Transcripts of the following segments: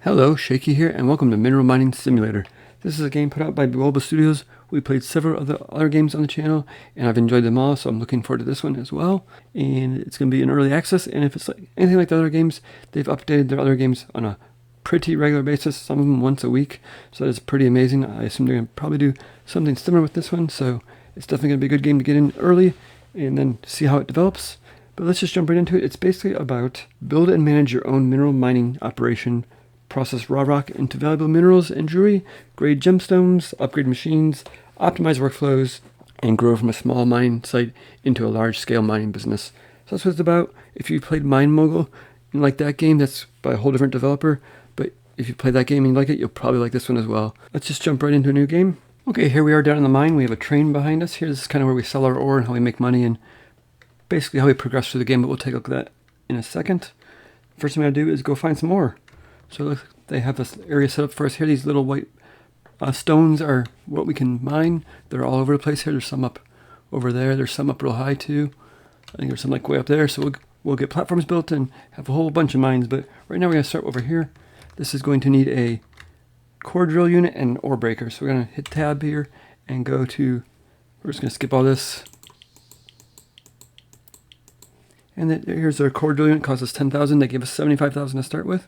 Hello, Shaky here, and welcome to Mineral Mining Simulator. This is a game put out by Bulba Studios. We played several of the other games on the channel, and I've enjoyed them all, so I'm looking forward to this one as well. And it's going to be in early access, and if it's like anything like the other games, they've updated their other games on a pretty regular basis, some of them once a week, so that's pretty amazing. I assume they're going to probably do something similar with this one, so it's definitely going to be a good game to get in early, and then see how it develops. But let's just jump right into it. It's basically about build and manage your own mineral mining operation, process raw rock into valuable minerals and jewelry, grade gemstones, upgrade machines, optimize workflows, and grow from a small mining site into a large-scale mining business. So that's what it's about. If you played Mine Mogul and like that game, that's by a whole different developer. But if you play that game and you like it, you'll probably like this one as well. Let's just jump right into a new game. Okay, here we are down in the mine. We have a train behind us here. This is kind of where we sell our ore and how we make money and basically how we progress through the game, but we'll take a look at that in a second. First thing we gotta do is go find some ore. So they have this area set up for us here. These little white stones are what we can mine. They're all over the place here. There's some up over there. There's some up real high too. I think there's some like way up there. So we'll get platforms built and have a whole bunch of mines. But right now we're going to start over here. This is going to need a core drill unit and an ore breaker. So we're going to hit tab here and go to, we're just going to skip all this. And then here's our core drill unit. Cost us 10,000. They gave us 75,000 to start with.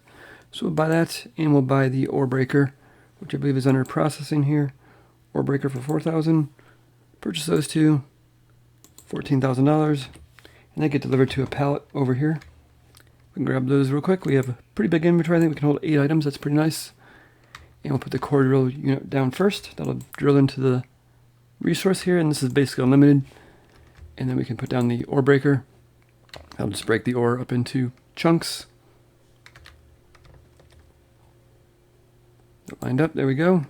So we'll buy that, and we'll buy the ore breaker, which I believe is under processing here. Ore breaker for 4,000. Purchase those two, $14,000, and they get delivered to a pallet over here. We can grab those real quick. We have a pretty big inventory. I think we can hold 8 items. That's pretty nice. And we'll put the core drill unit down first. That'll drill into the resource here, and this is basically unlimited. And then we can put down the ore breaker. I'll just break the ore up into chunks. Lined up, there we go.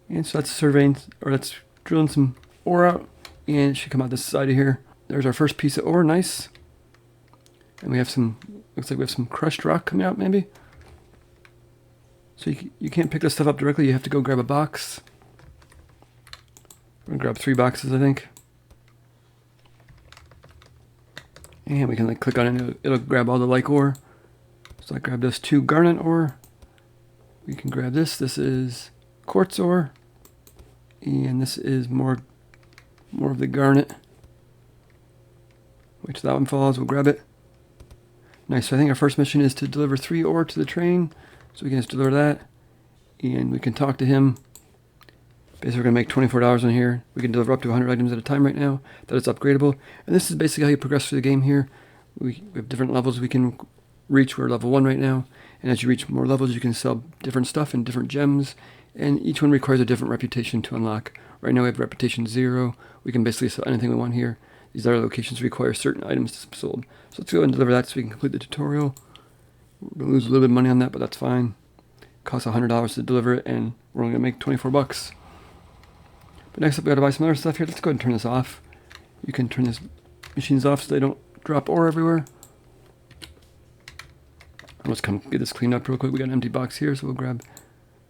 And so that's surveying, or that's drilling some ore out, and it should come out this side of here. There's our first piece of ore, nice. And we have some, looks like we have some crushed rock coming out maybe. So you can't pick this stuff up directly, you have to go grab a box. We're gonna grab 3 boxes, I think. And we can like click on it, it'll grab all the like ore. So I grabbed those 2 garnet ore. We can grab this. This is quartz ore, and this is more of the garnet. Wait till that one falls. We'll grab it. Nice. So I think our first mission is to deliver 3 ore to the train. So we can just deliver that, and we can talk to him. Basically, we're gonna make $24 on here. We can deliver up to 100 items at a time right now. That is upgradable, and this is basically how you progress through the game here. We have different levels we can reach. We're level 1 right now. And as you reach more levels, you can sell different stuff and different gems. And each one requires a different reputation to unlock. Right now we have reputation 0. We can basically sell anything we want here. These other locations require certain items to be sold. So let's go and deliver that so we can complete the tutorial. We're going to lose a little bit of money on that, but that's fine. It costs $100 to deliver it, and we're only going to make 24 bucks. But next up, we got to buy some other stuff here. Let's go ahead and turn this off. You can turn these machines off so they don't drop ore everywhere. Let's come get this cleaned up real quick. We got an empty box here, so we'll grab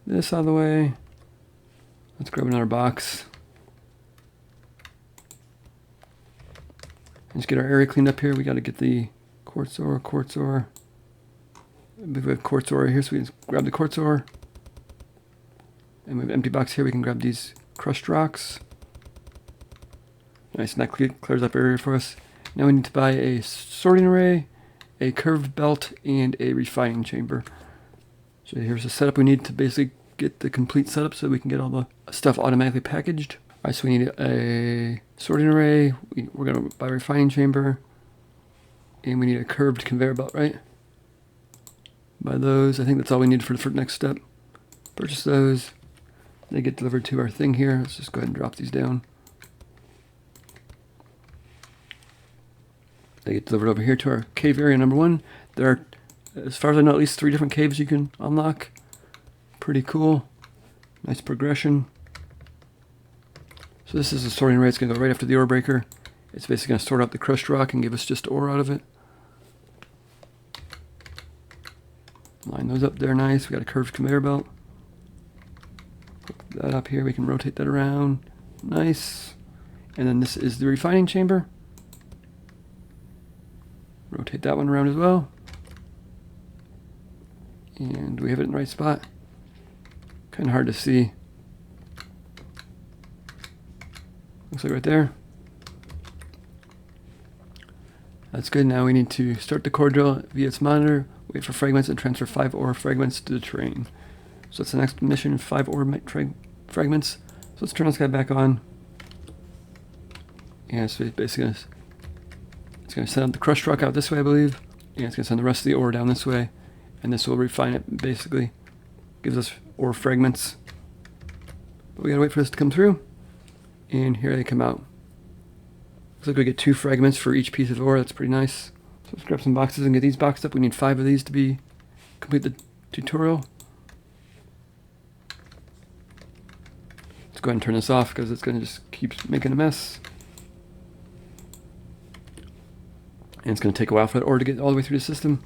this out of the way. Let's grab another box. Let's get our area cleaned up here. We got to get the quartz ore. We have quartz ore here, so we can grab the quartz ore. And we have an empty box here. We can grab these crushed rocks. Nice, and that clears up area for us. Now we need to buy a sorting array, a curved belt, and a refining chamber. So here's the setup we need to basically get the complete setup so we can get all the stuff automatically packaged. Alright, so we need a sorting array, we're going to buy a refining chamber, and we need a curved conveyor belt, right? Buy those. I think that's all we need for the next step. Purchase those. They get delivered to our thing here. Let's just go ahead and drop these down. They get delivered over here to our cave area number 1. There are, as far as I know, at least 3 different caves you can unlock. Pretty cool. Nice progression. So this is the sorting array. It's going to go right after the ore breaker. It's basically going to sort out the crushed rock and give us just ore out of it. Line those up there nice. We got a curved conveyor belt. Put that up here. We can rotate that around. Nice. And then this is the refining chamber. Rotate that one around as well. And do we have it in the right spot? Kind of hard to see. Looks like right there. That's good. Now we need to start the core drill via its monitor, wait for fragments, and transfer 5 ore fragments to the train. So that's the next mission, 5 ore fragments. So let's turn this guy back on. And so basically it's going to send the crush truck out this way, I believe. And it's going to send the rest of the ore down this way. And this will refine it, basically. Gives us ore fragments. But we got to wait for this to come through. And here they come out. Looks like we get 2 fragments for each piece of ore. That's pretty nice. So let's grab some boxes and get these boxed up. We need 5 of these to complete the tutorial. Let's go ahead and turn this off because it's going to just keep making a mess. And it's going to take a while for that ore to get all the way through the system.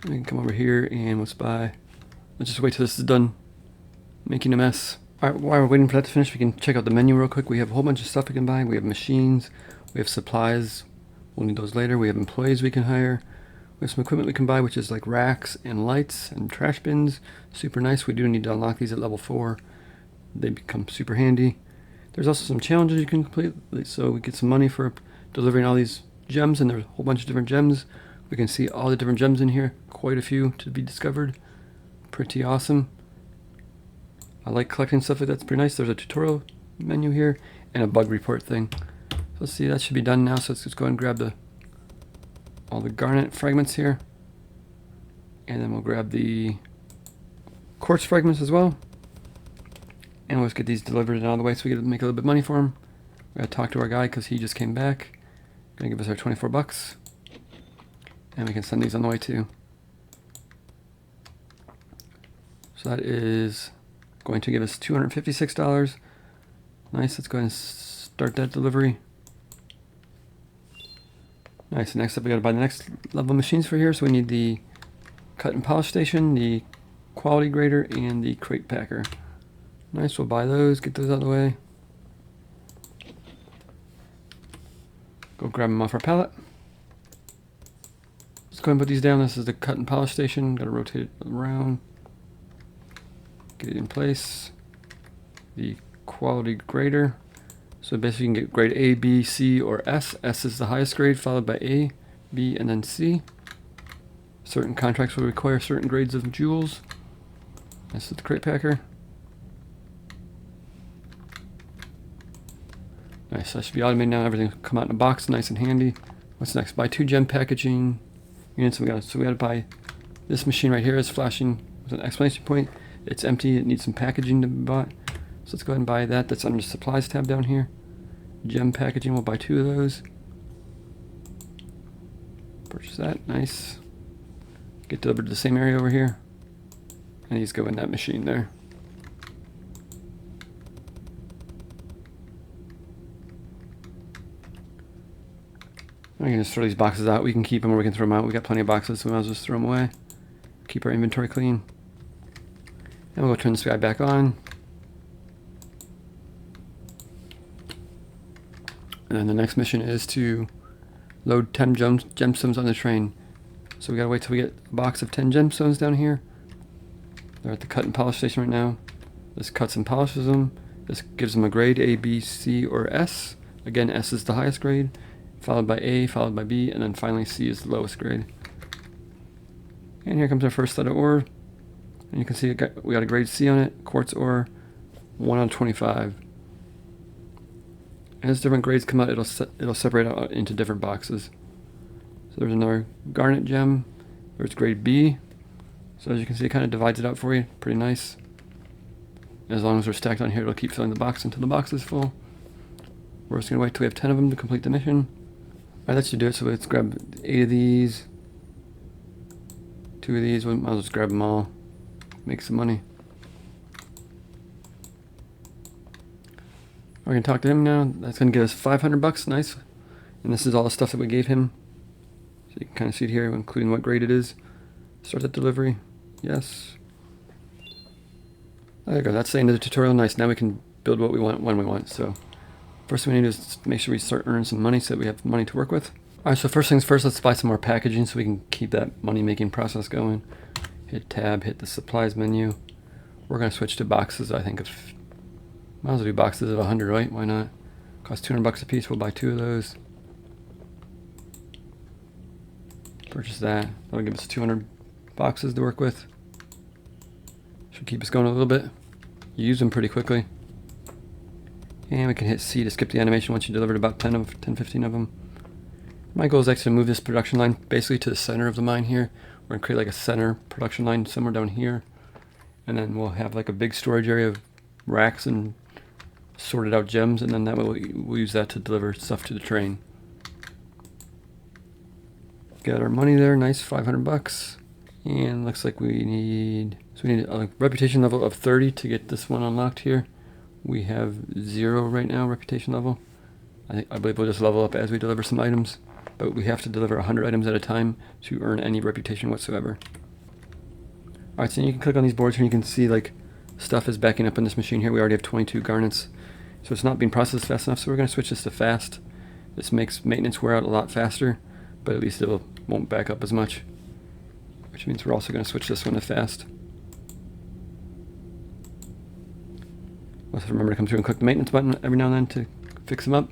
We can come over here and let's just wait till this is done making a mess. Alright, while we're waiting for that to finish, we can check out the menu real quick. We have a whole bunch of stuff we can buy. We have machines, we have supplies, we'll need those later. We have employees we can hire. We have some equipment we can buy, which is like racks and lights and trash bins. Super nice. We do need to unlock these at level 4. They become super handy. There's also some challenges you can complete, so we get some money for delivering all these gems, and there's a whole bunch of different gems. We can see all the different gems in here, quite a few to be discovered. Pretty awesome. I like collecting stuff like that. It's pretty nice. There's a tutorial menu here and a bug report thing. So let's see, that should be done now. So let's just go ahead and grab all the garnet fragments here. And then we'll grab the quartz fragments as well. And let's get these delivered and out of the way so we can make a little bit of money for them. We gotta talk to our guy because he just came back. Gonna give us our 24 bucks. And we can send these on the way too. So that is going to give us $256. Nice, let's go ahead and start that delivery. Nice, next up we gotta buy the next level machines for here. So we need the cut and polish station, the quality grader, and the crate packer. Nice, we'll buy those, get those out of the way. Go grab them off our pallet. Let's go ahead and put these down. This is the cut and polish station. Gotta rotate it around. Get it in place. The quality grader. So basically you can get grade A, B, C, or S. S is the highest grade, followed by A, B, and then C. Certain contracts will require certain grades of jewels. This is the crate packer. Nice, that should be automated now. Everything will come out in a box, nice and handy. What's next? Buy 2 gem packaging units. So we gotta buy this machine right here. Is flashing with an exclamation point. It's empty. It needs some packaging to be bought. So let's go ahead and buy that. That's under the supplies tab down here. Gem packaging. We'll buy 2 of those. Purchase that. Nice. Get delivered to the same area over here. And these go in that machine there. We can just throw these boxes out. We can keep them or we can throw them out. We got plenty of boxes, so we might as well just throw them away. Keep our inventory clean. And we'll go turn this guy back on. And then the next mission is to load 10 gemstones on the train. So we gotta wait till we get a box of 10 gemstones down here. They're at the cut and polish station right now. This cuts and polishes them. This gives them a grade A, B, C, or S. Again, S is the highest grade, followed by A, followed by B, and then finally C is the lowest grade. And here comes our first set of ore. And you can see we got a grade C on it, quartz ore, 1 out of 25. As different grades come out, it'll separate out into different boxes. So there's another garnet gem. There's grade B. So as you can see, it kind of divides it out for you. Pretty nice. As long as they're stacked on here, it'll keep filling the box until the box is full. We're just going to wait till we have 10 of them to complete the mission. Alright, that should do it. So let's grab 8 of these. 2 of these. We might as well just grab them all. Make some money. We're going to talk to him now. That's going to get us 500 bucks. Nice. And this is all the stuff that we gave him. So you can kind of see it here, including what grade it is. Start that delivery. Yes. There you go. That's the end of the tutorial. Nice. Now we can build what we want when we want. So first thing we need is make sure we start earning some money so that we have money to work with. Alright, so first things first, let's buy some more packaging so we can keep that money-making process going. Hit tab, hit the supplies menu. We're going to switch to boxes, I think. Might as well do boxes of 100, right? Why not? Cost 200 bucks a piece, we'll buy 2 of those. Purchase that. That'll give us 200 boxes to work with. Should keep us going a little bit. You use them pretty quickly. And we can hit C to skip the animation once you delivered about 10, 15 of them. My goal is actually to move this production line basically to the center of the mine here. We're going to create like a center production line somewhere down here. And then we'll have like a big storage area of racks and sorted out gems. And then that way we'll use that to deliver stuff to the train. Got our money there, nice, 500 bucks. And looks like we need a reputation level of 30 to get this one unlocked here. We have 0 right now, reputation level. I believe we'll just level up as we deliver some items, but we have to deliver 100 items at a time to earn any reputation whatsoever. Alright, so you can click on these boards here and you can see like stuff is backing up in this machine here. We already have 22 garnets, so it's not being processed fast enough, so we're going to switch this to fast. This makes maintenance wear out a lot faster, but at least it won't back up as much, which means we're also going to switch this one to fast. Also remember to come through and click the maintenance button every now and then to fix them up,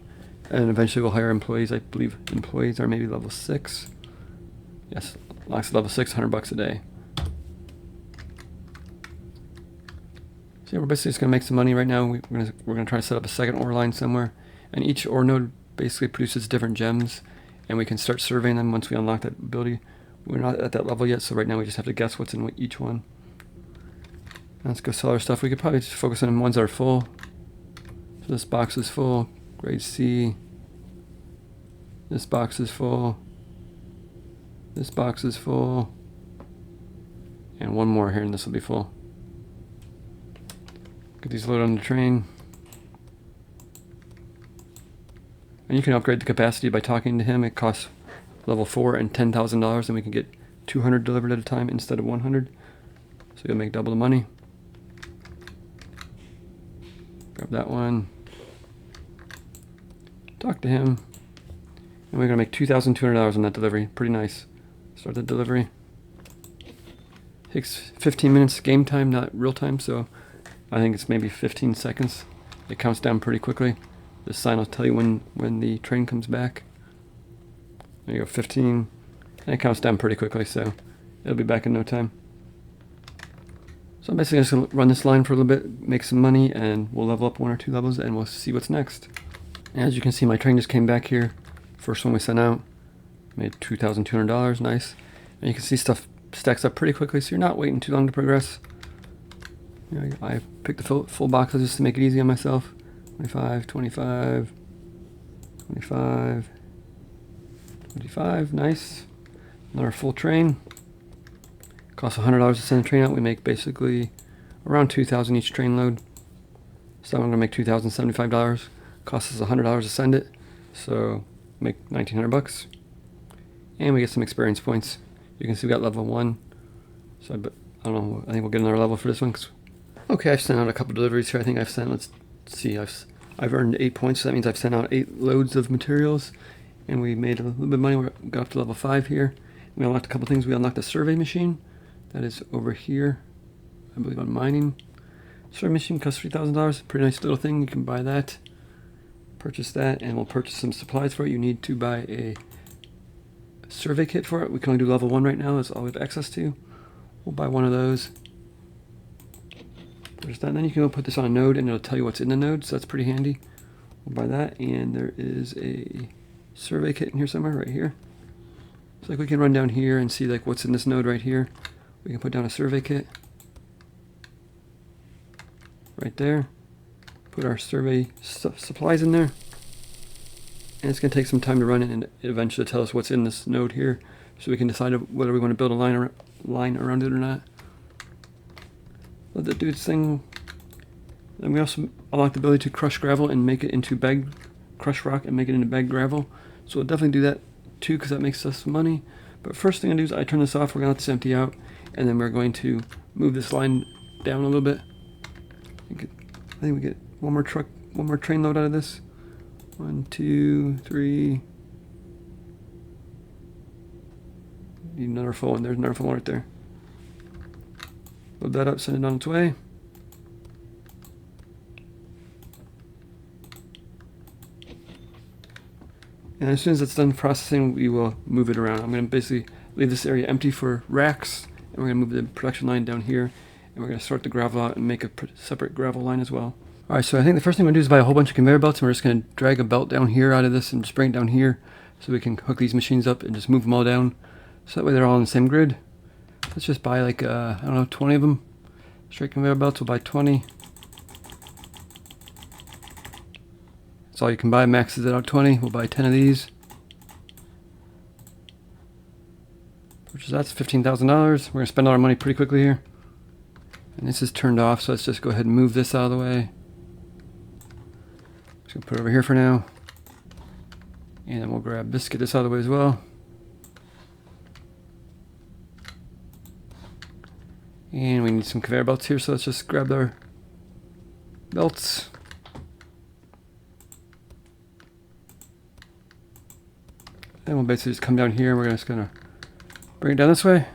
and eventually we'll hire employees. I believe employees are maybe level 6. Yes, locks level 6, 100 bucks a day. So yeah, we're basically just going to make some money right now. We're going to try to set up a second ore line somewhere, and each ore node basically produces different gems, and we can start surveying them once we unlock that ability. We're not at that level yet, so right now we just have to guess what's in each one. Let's go sell our stuff. We could probably just focus on ones that are full. So this box is full. Grade C. This box is full. This box is full. And one more here and this will be full. Get these loaded on the train. And you can upgrade the capacity by talking to him. It costs level 4 and $10,000, and we can get 200 delivered at a time instead of 100. So you'll make double the money. Grab that one. Talk to him. And we're going to make $2,200 on that delivery. Pretty nice. Start the delivery. Takes 15 minutes game time, not real time, so I think it's maybe 15 seconds. It counts down pretty quickly. This sign will tell you when the train comes back. There you go, 15. And it counts down pretty quickly, so it'll be back in no time. So I'm basically just going to run this line for a little bit, make some money, and we'll level up 1 or 2 levels, and we'll see what's next. As you can see, my train just came back here. First one we sent out. Made $2,200, nice. And you can see stuff stacks up pretty quickly, so you're not waiting too long to progress. You know, I picked the full boxes just to make it easy on myself. 25, 25, 25, 25, nice. Another full train. Costs $100 to send a train out. We make basically around $2,000 each train load. So I'm going to make $2,075. Costs us $100 to send it. So make 1,900 bucks. And we get some experience points. You can see we got level 1. So I don't know, I think we'll get another level for this one. Okay, I've sent out a couple deliveries here. I think I've sent, let's see, I've earned 8 points. So that means I've sent out 8 loads of materials. And we made a little bit of money. We got up to level 5 here. We unlocked a couple things. We unlocked a survey machine. That is over here, I believe, on mining. Survey machine costs $3,000. Pretty nice little thing. You can buy that. Purchase that, and we'll purchase some supplies for it. You need to buy a survey kit for it. We can only do level 1 right now. That's all we have access to. We'll buy one of those. Purchase that, and then you can go put this on a node, and it'll tell you what's in the node, so that's pretty handy. We'll buy that, and there is a survey kit in here somewhere, right here. So like we can run down here and see like what's in this node right here. We can put down a survey kit right there. Put our survey supplies in there. And it's going to take some time to run it, and eventually tell us what's in this node here, so we can decide whether we want to build a line around it or not. Let that do its thing. And we also unlock the ability to crush gravel and make it into crush rock and make it into bagged gravel. So we'll definitely do that too, because that makes us money. But first thing I do is I turn this off. We're going to let this empty out, and then we're going to move this line down a little bit. I think we get one more train load out of this. 1, 2, 3, Need another full one. There's another full one right there. Load that up, send it on its way. And as soon as it's done processing, we will move it around. I'm going to basically leave this area empty for racks, and we're going to move the production line down here, and we're going to sort the gravel out and make a separate gravel line as well. Alright, so I think the first thing we're going to do is buy a whole bunch of conveyor belts, and we're just going to drag a belt down here out of this and just bring it down here so we can hook these machines up and just move them all down. So that way they're all on the same grid. Let's just buy like, I don't know, 20 of them. Straight conveyor belts, we'll buy 20. That's all you can buy, maxes it out 20. We'll buy 10 of these. Which is, that's $15,000. We're going to spend all our money pretty quickly here. And this is turned off, so let's just go ahead and move this out of the way. Just going to put it over here for now. And then we'll grab this, get this out of the way as well. And we need some conveyor belts here, so let's just grab our belts. And we'll basically just come down here, and we're just gonna bring it down this way.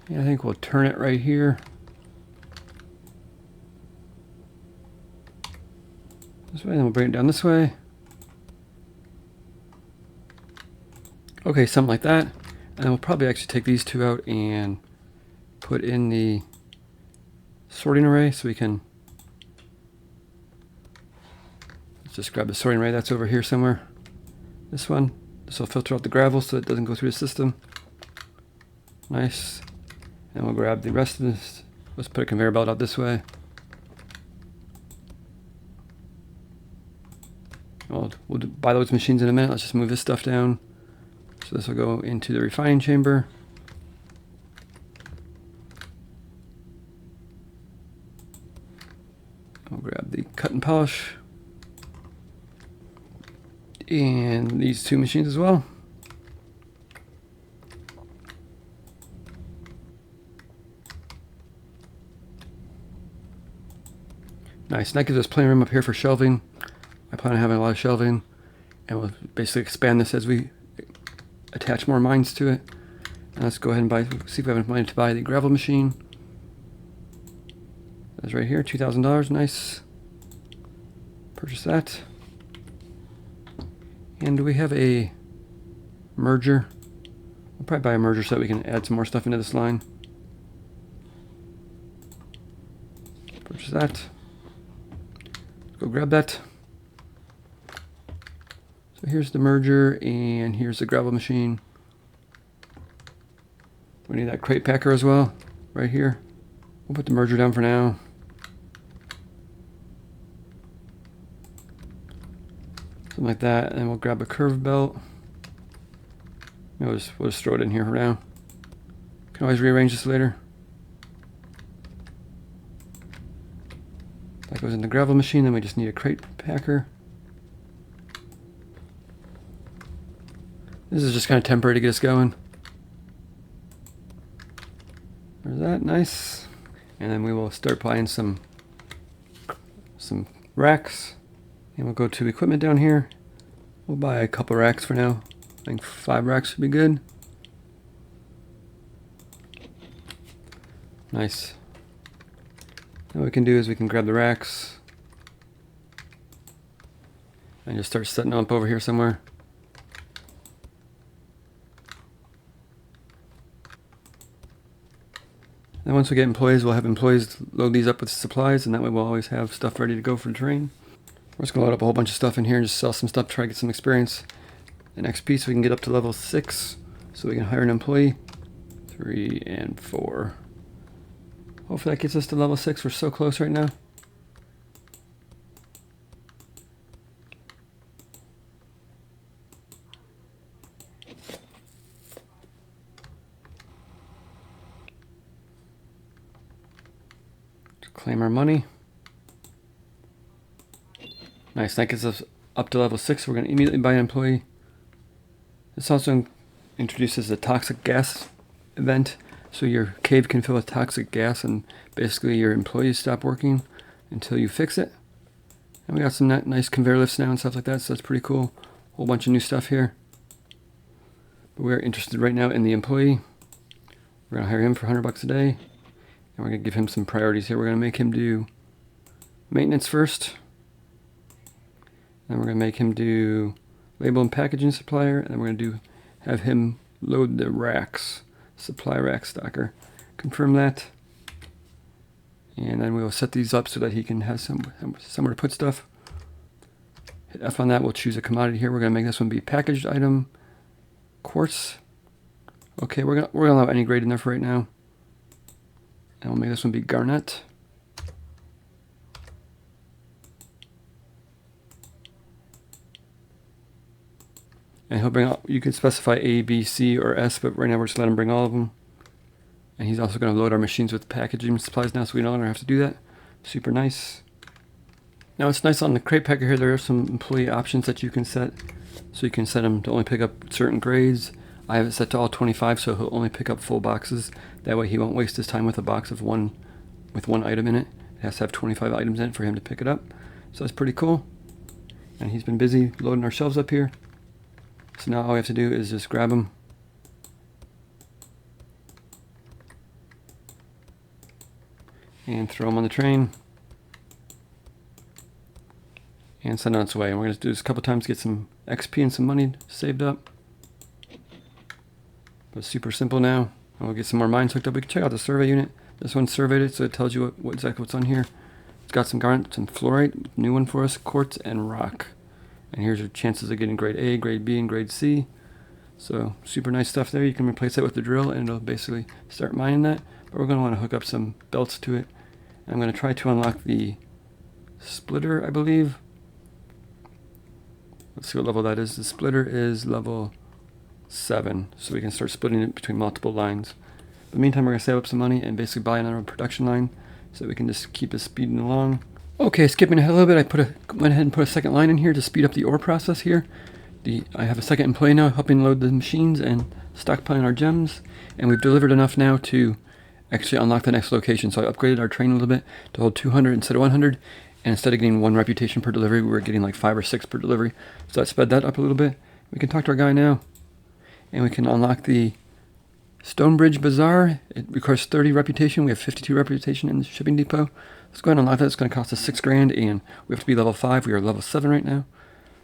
Yeah, I think we'll turn it right here. This way, then we'll bring it down this way. Okay, something like that. And then we'll probably actually take these two out and put in the sorting array so we can, let's just grab the sorting array that's over here somewhere. This one. This will filter out the gravel so it doesn't go through the system. Nice. And we'll grab the rest of this. Let's put a conveyor belt out this way. We'll buy those machines in a minute. Let's just move this stuff down. So this will go into the refining chamber. We'll grab the cut and polish. And these two machines as well. Nice, and that gives us plenty of room up here for shelving. I plan on having a lot of shelving, and we'll basically expand this as we attach more mines to it. And let's go ahead and see if we have enough money to buy the gravel machine. That's right here, $2,000, nice. Purchase that. And do we have a merger? We'll probably buy a merger so that we can add some more stuff into this line. Purchase that. Let's go grab that. So here's the merger, and here's the gravel machine. We need that crate packer as well, right here. We'll put the merger down for now. Something like that, and then we'll grab a curved belt. We'll just throw it in here for now. Can always rearrange this later. That goes in the gravel machine, then we just need a crate packer. This is just kind of temporary to get us going. There's that, nice. And then we will start buying some racks. And we'll go to equipment down here. We'll buy a couple racks for now. I think 5 racks should be good. Nice. Now what we can do is we can grab the racks and just start setting them up over here somewhere. Then once we get employees, we'll have employees load these up with supplies, and that way we'll always have stuff ready to go for the train. We're just going to load up a whole bunch of stuff in here and just sell some stuff, try to get some experience and XP so we can get up to level 6 so we can hire an employee. 3 and 4. Hopefully that gets us to level 6. We're so close right now. Claim our money. Nice, that gets us up to level 6. We're going to immediately buy an employee. This also introduces a toxic gas event. So your cave can fill with toxic gas and basically your employees stop working. until you fix it. And we got some nice conveyor lifts now and stuff like that, so that's pretty cool. Whole bunch of new stuff here. But we're interested right now in the employee. We're gonna hire him for $100 a day, and we're gonna give him some priorities here. We're gonna make him do maintenance first. Then we're gonna make him do label and packaging supplier, and then we're gonna have him load the racks, supply rack stocker. Confirm that. And then we'll set these up so that he can have somewhere to put stuff. Hit F on that. We'll choose a commodity here. We're going to make this one be packaged item, quartz. Okay, we're gonna allow any grade in there for right now. And we'll make this one be garnet. And he'll bring you can specify A, B, C, or S, but right now we're just letting him bring all of them. And he's also going to load our machines with packaging supplies now, so we no longer have to do that. Super nice. Now it's nice on the crate packer here, there are some employee options that you can set. So you can set him to only pick up certain grades. I have it set to all 25, so he'll only pick up full boxes. That way he won't waste his time with a box of one item in it. It has to have 25 items in it for him to pick it up. So that's pretty cool. And he's been busy loading our shelves up here. So now all we have to do is just grab them. And throw them on the train. And send it on its way. And we're going to do this a couple times to get some XP and some money saved up. But it's super simple now. And we'll get some more mines hooked up. We can check out the survey unit. This one's surveyed it, so it tells you exactly what's on here. It's got some garnet, some fluorite, new one for us, quartz, and rock. And here's your chances of getting grade A, grade B, and grade C. So super nice stuff there. You can replace that with the drill and it'll basically start mining that. But we're going to want to hook up some belts to it. I'm going to try to unlock the splitter, I believe. Let's see what level that is. The splitter is level 7, so we can start splitting it between multiple lines. In the meantime, we're going to save up some money and basically buy another production line so we can just keep this speeding along. Okay, skipping ahead a little bit, I went ahead and put a second line in here to speed up the ore process here. I have a second employee now helping load the machines and stockpiling our gems, and we've delivered enough now to actually unlock the next location. So I upgraded our train a little bit to hold 200 instead of 100, and instead of getting 1 reputation per delivery, we were getting like 5 or 6 per delivery. So I sped that up a little bit. We can talk to our guy now, and we can unlock the Stonebridge Bazaar. It requires 30 reputation. We have 52 reputation in the shipping depot. Let's go ahead and unlock that. It's going to cost us 6 grand, and we have to be level 5. We are level 7 right now.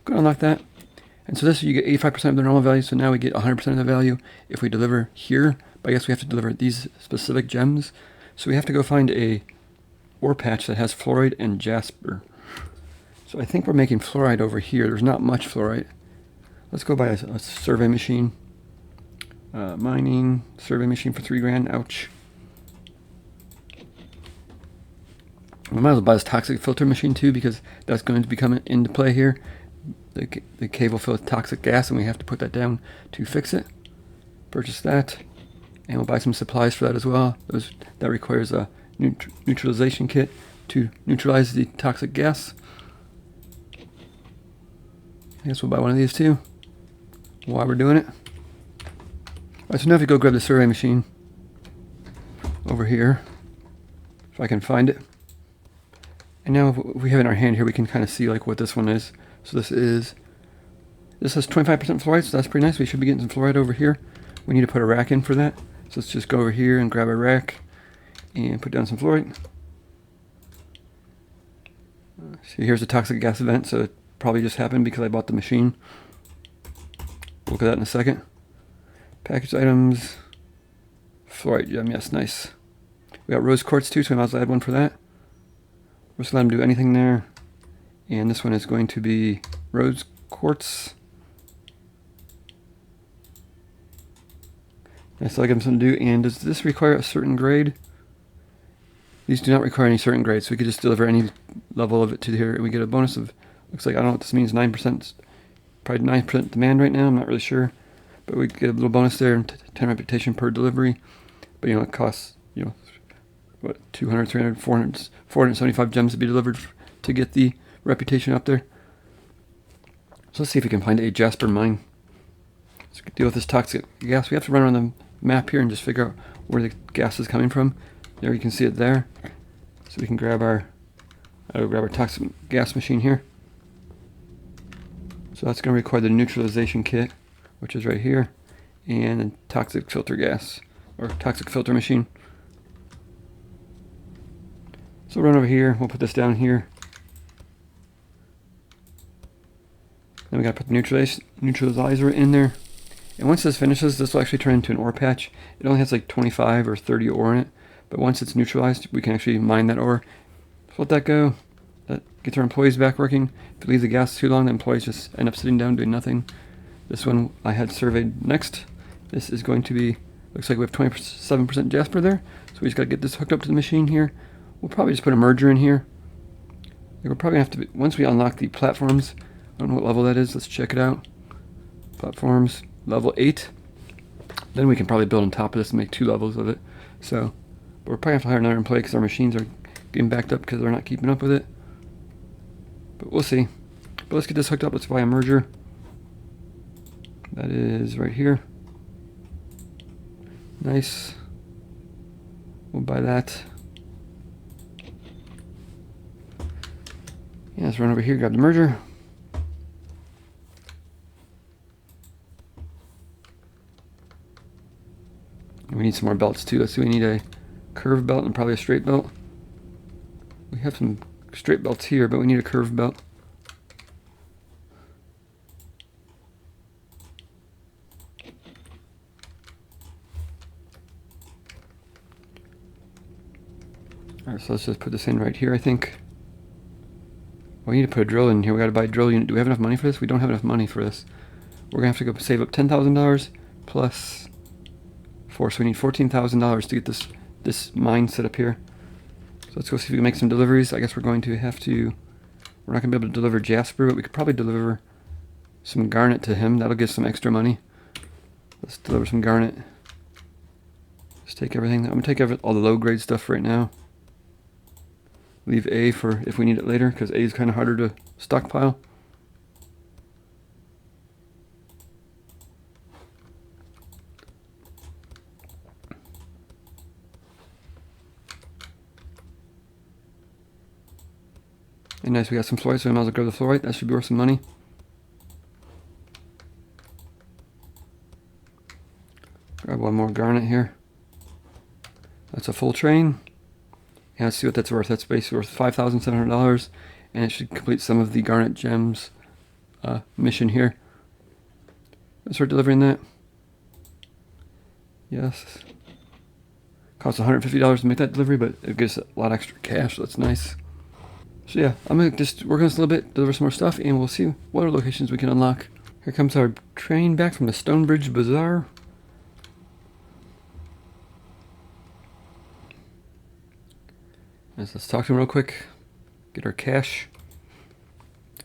Go ahead and unlock that. And so this, you get 85% of the normal value, so now we get 100% of the value if we deliver here. But I guess we have to deliver these specific gems. So we have to go find a ore patch that has fluorite and jasper. So I think we're making fluorite over here. There's not much fluorite. Let's go buy a survey machine. Mining, survey machine for 3 grand, ouch. I might as well buy this toxic filter machine too, because that's going to be coming into play here. The cave will fill with toxic gas, and we have to put that down to fix it. Purchase that, and we'll buy some supplies for that as well. That requires a neutralization kit to neutralize the toxic gas. I guess we'll buy one of these too while we're doing it. Alright, so now if you go grab the survey machine over here, if I can find it. And now if we have it in our hand here, we can kind of see like what this one is. So this has 25% fluorite, so that's pretty nice. We should be getting some fluorite over here. We need to put a rack in for that. So let's just go over here and grab a rack and put down some fluorite. See, here's the toxic gas event, so it probably just happened because I bought the machine. We'll look at that in a second. Packaged items, fluorite gem, yes, nice. We got rose quartz too, so we might as well add one for that. We'll just let them do anything there. And this one is going to be rose quartz. Nice, I'll give them something to do. And does this require a certain grade? These do not require any certain grade, so we could just deliver any level of it to here, and we get a bonus of, looks like, I don't know what this means, 9%, probably 9% demand right now, I'm not really sure. But we get a little bonus there, and 10 reputation per delivery. But you know, it costs, you know, what, 200, 300, 400, 475 gems to be delivered to get the reputation up there. So let's see if we can find a jasper mine. Let's deal with this toxic gas. We have to run around the map here and just figure out where the gas is coming from. There you can see it there. So we can grab our I'll grab our toxic gas machine here. So that's going to require the neutralization kit, which is right here, and a toxic filter gas, or toxic filter machine. So we'll run over here, we'll put this down here. Then we got to put the neutralizer in there. And once this finishes, this will actually turn into an ore patch. It only has like 25 or 30 ore in it, but once it's neutralized, we can actually mine that ore. So let that go. That gets our employees back working. If we leave the gas too long, the employees just end up sitting down doing nothing. This one I had surveyed next. This is going to be, looks like we have 27% jasper there. So we just got to get this hooked up to the machine here. We'll probably just put a merger in here. We'll probably have to, once we unlock the platforms, I don't know what level that is, let's check it out. Platforms, level 8. Then we can probably build on top of this and make 2 levels of it. So, but we'll probably have to hire another employee because our machines are getting backed up because they're not keeping up with it. But we'll see. But let's get this hooked up. Let's buy a merger. That is right here. Nice. We'll buy that. Yeah, let's run over here, grab the merger. And we need some more belts too. Let's see, we need a curved belt and probably a straight belt. We have some straight belts here, but we need a curved belt. Alright, so let's just put this in right here, I think. We need to put a drill in here. We got to buy a drill unit. Do we have enough money for this? We don't have enough money for this. We're going to have to go save up $10,000 plus 4. So we need $14,000 to get this mine set up here. So let's go see if we can make some deliveries. I guess we're going to have to, we're not going to be able to deliver jasper, but we could probably deliver some garnet to him. That'll get some extra money. Let's deliver some garnet. Let's take everything. I'm going to take all the low grade stuff right now. Leave A for if we need it later, because A is kind of harder to stockpile. And nice, we got some fluorite, so we might as well grab the fluorite. That should be worth some money. Grab one more garnet here. That's a full train. And let's see what that's worth. That's basically worth $5,700, and it should complete some of the garnet gems mission here. Let's start delivering that. Yes. Costs $150 to make that delivery, but it gives a lot extra cash, so that's nice. So yeah, I'm going to just work on this a little bit, deliver some more stuff, and we'll see what other locations we can unlock. Here comes our train back from the Stonebridge Bazaar. Let's talk to him real quick, get our cash.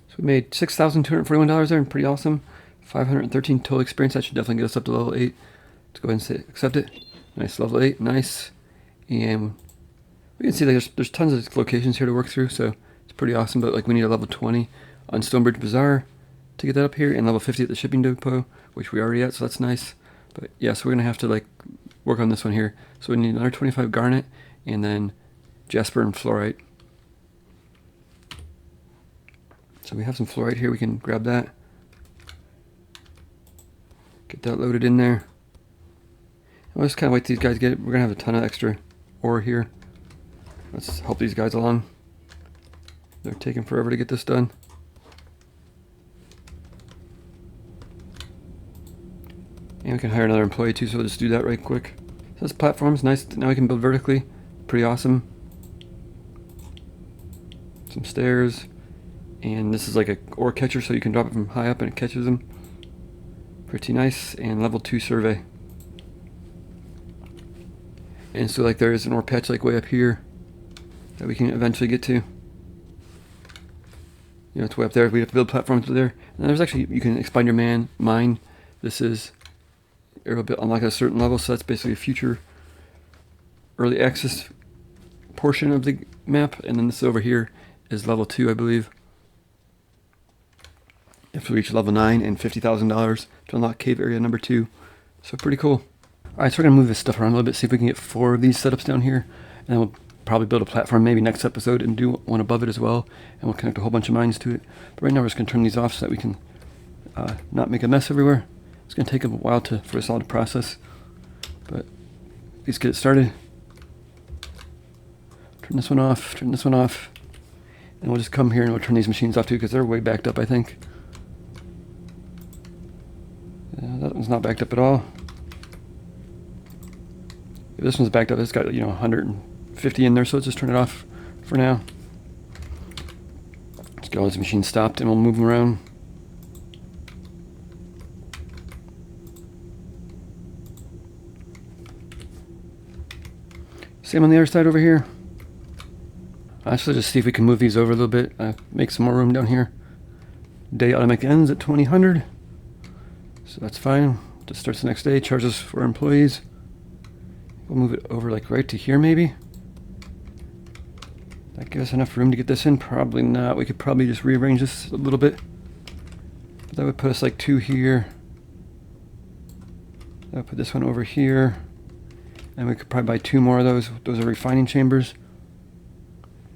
So we made $6,241 there, and pretty awesome. 513 total experience. That should definitely get us up to level 8. Let's go ahead and say accept it. Nice, level 8, nice. And we can see that there's tons of locations here to work through, so it's pretty awesome. But like we need a level 20 on Stonebridge Bazaar to get that up here, and level 50 at the shipping depot, which we already at, so that's nice. But yeah, so we're gonna have to like work on this one here. So we need another 25 garnet, and then jasper and fluorite. So we have some fluorite here, we can grab that. Get that loaded in there. I'll just kind of wait till these guys get it. We're going to have a ton of extra ore here. Let's help these guys along. They're taking forever to get this done. And we can hire another employee too, so we'll just do that right quick. So this platform's nice. Now we can build vertically. Pretty awesome. Some stairs, and this is like a ore catcher, so you can drop it from high up and it catches them. Pretty nice. And level 2 survey. And so like there is an ore patch like way up here that we can eventually get to. You know, it's way up there. We have to build platforms there. And there's actually, you can expand your mine. This is unlock at a certain level, so that's basically a future early access portion of the map. And then this over here is level 2, I believe. You have to reach level 9 and $50,000 to unlock cave area number 2. So pretty cool. Alright, so we're going to move this stuff around a little bit, see if we can get 4 of these setups down here. And then we'll probably build a platform maybe next episode and do one above it as well, and we'll connect a whole bunch of mines to it. But right now we're just going to turn these off so that we can not make a mess everywhere. It's going to take a while for us all to process, but at least get it started. Turn this one off, turn this one off, and we'll just come here and we'll turn these machines off too because they're way backed up, I think. That one's not backed up at all. If this one's backed up, it's got 150 in there, so let's just turn it off for now. Let's get all these machines stopped and we'll move them around. Same on the other side over here. Actually, just see if we can move these over a little bit. Make some more room down here. Day automatic ends at 2000. So that's fine. Just starts the next day. Charges for employees. We'll move it over like right to here maybe. That gives us enough room to get this in? Probably not. We could probably just rearrange this a little bit. But that would put us like 2 here. That would put this one over here. And we could probably buy 2 more of those. Those are refining chambers.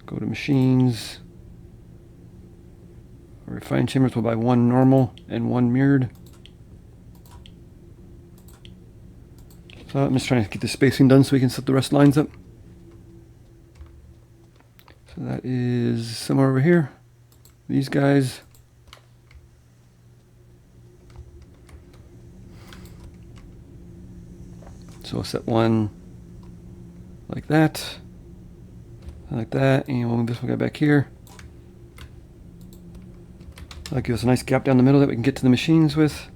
Go to machines. Refining chambers, we'll buy 1 normal and 1 mirrored. So I'm just trying to get the spacing done so we can set the rest lines up. So that is somewhere over here. These guys. So we'll set one like that, and we'll move this one guy back here. That'll give us a nice gap down the middle that we can get to the machines with.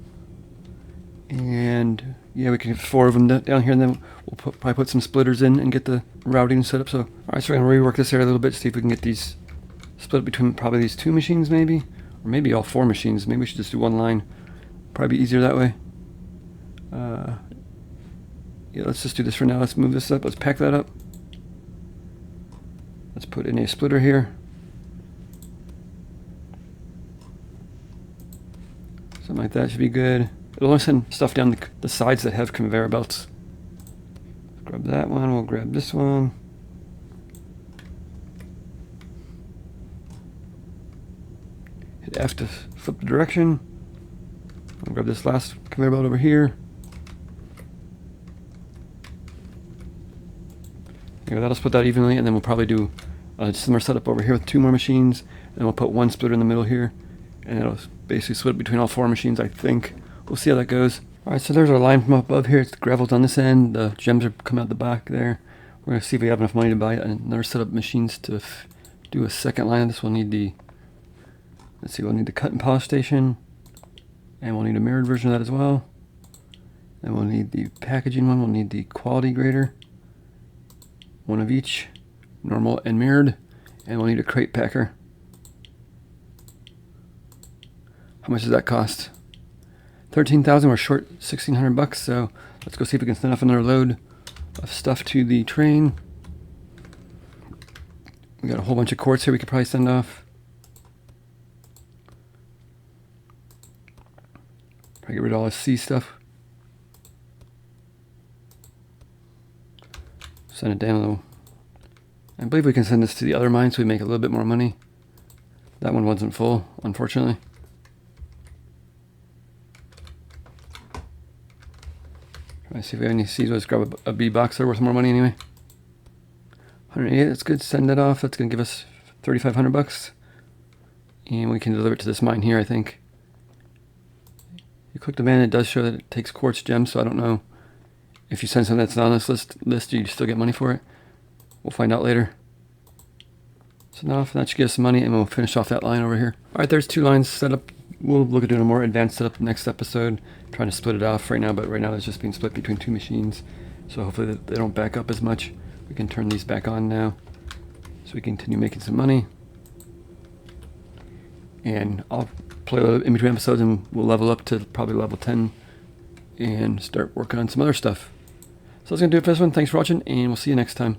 And yeah, we can have 4 of them down here, and then we'll probably put some splitters in and get the routing set up. So, alright, so we're going to rework this area a little bit, see if we can get these split up between probably these 2 machines maybe, or maybe all 4 machines. Maybe we should just do 1 line. Probably be easier that way. Yeah, let's just do this for now. Let's move this up. Let's pack that up. Let's put in a splitter here. Something like that should be good. It'll only send stuff down the sides that have conveyor belts. Let's grab that one. We'll grab this one. Hit F to flip the direction. I'll grab this last conveyor belt over here. Okay, that'll split that evenly, and then we'll probably do a similar setup over here with 2 more machines, and we'll put 1 splitter in the middle here, and it'll basically split between all 4 machines, I think. We'll see how that goes. Alright, so there's our line from above here. It's the gravel's on this end. The gems are coming out the back there. We're going to see if we have enough money to buy another set of machines to do a second line. This will need we'll need the cut and polish station, and we'll need a mirrored version of that as well. And we'll need the packaging one. We'll need the quality grader. 1 of each, normal and mirrored, and we'll need a crate packer. How much does that cost? 13,000. We're short 1,600 bucks. So let's go see if we can send off another load of stuff to the train. We got a whole bunch of quartz here we could probably send off. Probably get rid of all this C stuff. Send it down a little. I believe we can send this to the other mine so we make a little bit more money. That one wasn't full, unfortunately. Try to see if we have any seeds. Let's grab a B box. They're worth more money anyway. 188, that's good. Send that off. That's going to give us 3,500 bucks. And we can deliver it to this mine here, I think. You click demand, it does show that it takes quartz gems, so I don't know. If you send something that's not on this list, you still get money for it. We'll find out later. So now that should get us some money, and we'll finish off that line over here. Alright, there's 2 lines set up. We'll look at doing a more advanced setup next episode. I'm trying to split it off right now, but right now it's just being split between 2 machines. So hopefully they don't back up as much. We can turn these back on now, so we can continue making some money. And I'll play in between episodes, and we'll level up to probably level 10 and start working on some other stuff. So that's going to do it for this one. Thanks for watching, and we'll see you next time.